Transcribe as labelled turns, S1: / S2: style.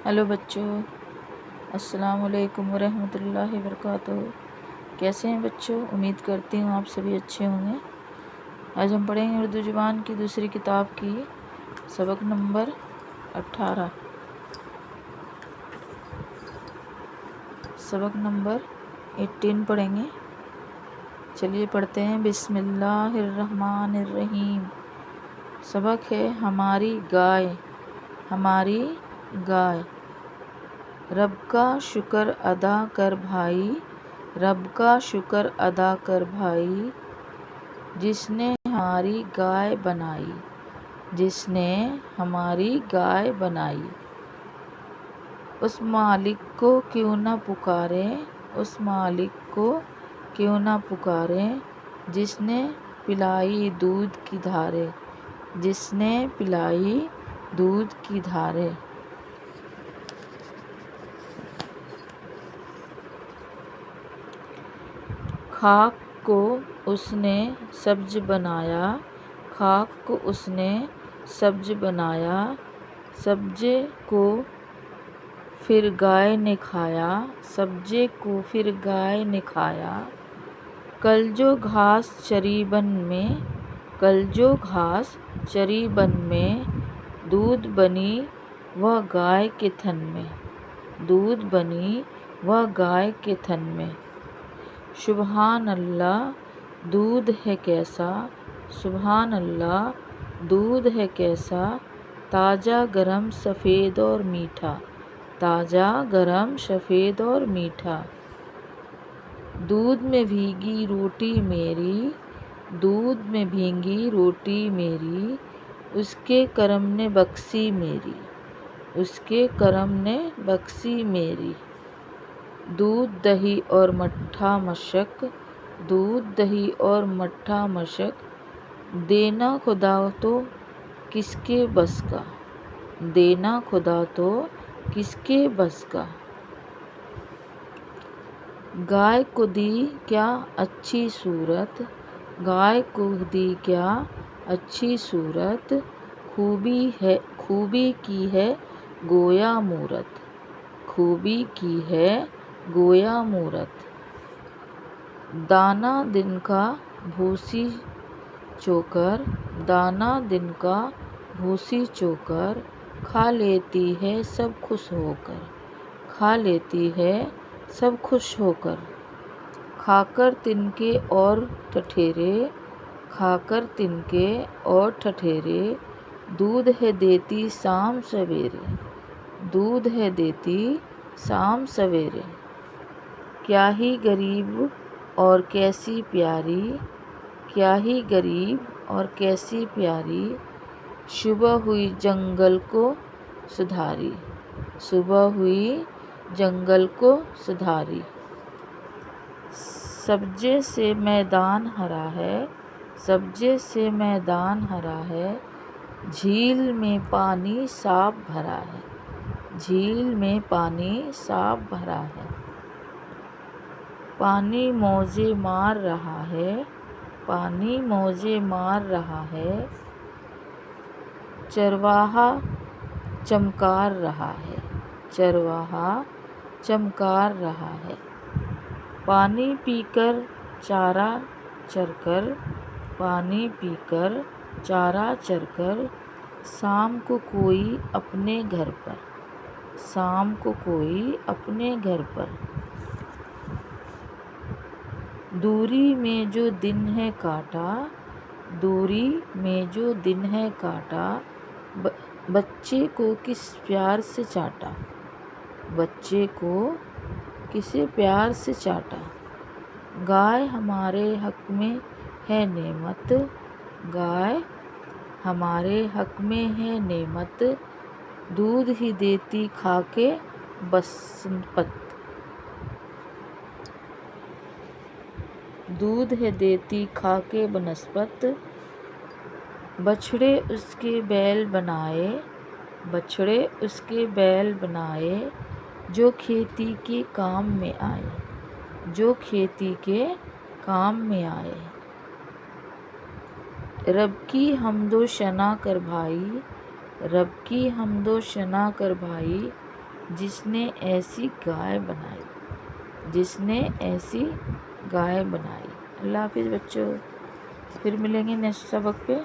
S1: Hello بچوں، السلام علیکم ورحمۃ اللہ وبرکاتہ۔ کیسے ہیں بچوں؟ امید کرتی ہوں آپ سبھی اچھے ہوں گے۔ آج ہم پڑھیں گے اردو زبان کی دوسری کتاب کی سبق نمبر 18 سبق نمبر 18 پڑھیں گے۔ چلیے پڑھتے ہیں۔ بسم اللہ الرحمن الرحیم۔ سبق ہے ہماری گائے۔ ہماری گائے۔ رب کا شکر ادا کر بھائی، رب کا شکر ادا کر بھائی، جس نے ہماری گائے بنائی، جس نے ہماری گائے بنائی۔ اس مالک کو کیوں نہ پکاریں، اس مالک کو کیوں نہ پکاریں، جس نے پلائی دودھ کی دھاریں، جس نے پلائی دودھ کی دھاریں۔ خاک کو اس نے سبز بنایا، خاک کو اس نے سبز بنایا، سبزے کو پھر گائے نے کھایا، سبزے کو پھر گائے نے کھایا۔ کل جو گھاس چری بن میں، کل جو گھاس چری بن میں، دودھ بنی وہ گائے کے تھن میں، دودھ بنی وہ گائے کے تھن میں۔ سبحان اللہ دودھ ہے کیسا، سبحان اللہ دودھ ہے کیسا، تازہ گرم سفید اور میٹھا، تازہ گرم سفید اور میٹھا۔ دودھ میں بھیگی روٹی میری، دودھ میں بھیگی روٹی میری، اس کے کرم نے بخشی میری، اس کے کرم نے بخشی میری۔ دودھ دہی اور مٹھا مشک، دودھ دہی اور مٹھا مشک، دینا خدا تو کس کے بس کا، دینا خدا تو کس کے بس کا۔ گائے کو دی کیا اچھی صورت، گائے کو دی کیا اچھی صورت، خوبی کی ہے گویا مورت، خوبی کی ہے گویا مورت۔ دانہ دن کا بھوسی چوکر، دانہ دن کا بھوسی چوکر، کھا لیتی ہے سب خوش ہو کر، کھا لیتی ہے سب خوش ہو کر۔ کھا کر تنکے اور ٹھٹھیرے، کھا کر تنکے اور ٹھٹھیرے، دودھ ہے دیتی شام سویرے، دودھ ہے دیتی شام سویرے۔ کیا ہی غریب اور کیسی پیاری، کیا ہی غریب اور کیسی پیاری، صبح ہوئی جنگل کو سدھاری، صبح ہوئی جنگل کو سدھاری۔ سبزے سے میدان ہرا ہے، سبزے سے میدان ہرا ہے، جھیل میں پانی صاف بھرا ہے، جھیل میں پانی صاف بھرا ہے۔ پانی موجیں مار رہا ہے، پانی موجیں مار رہا ہے، چرواہا چمکار رہا ہے، چرواہا چمکار رہا ہے۔ پانی پی کر چارہ چر کر، پانی پی کر چارہ چر کر، شام کو کوئی اپنے گھر پر، شام کو کوئی اپنے گھر پر۔ دوری میں جو دن ہے کاٹا، دوری میں جو دن ہے کاٹا، بچے کو کس پیار سے چاٹا، بچے کو کسے پیار سے چاٹا۔ گائے ہمارے حق میں ہے نعمت، گائے ہمارے حق میں ہے نعمت، دودھ ہی دیتی کھا کے بنسپت، دودھ ہے دیتی کھا کے بنسپت۔ بچھڑے اس کے بیل بنائے، بچھڑے اس کے بیل بنائے، جو کھیتی کے کام میں آئے، جو کھیتی کے کام میں آئے۔ رب کی حمد و ثنا کر بھائی، رب کی حمد و ثنا کر بھائی، جس نے ایسی گائے بنائی، جس نے ایسی گائے بنائی۔ اللہ حافظ بچوں، پھر ملیں گے نیکسٹ سبق پہ۔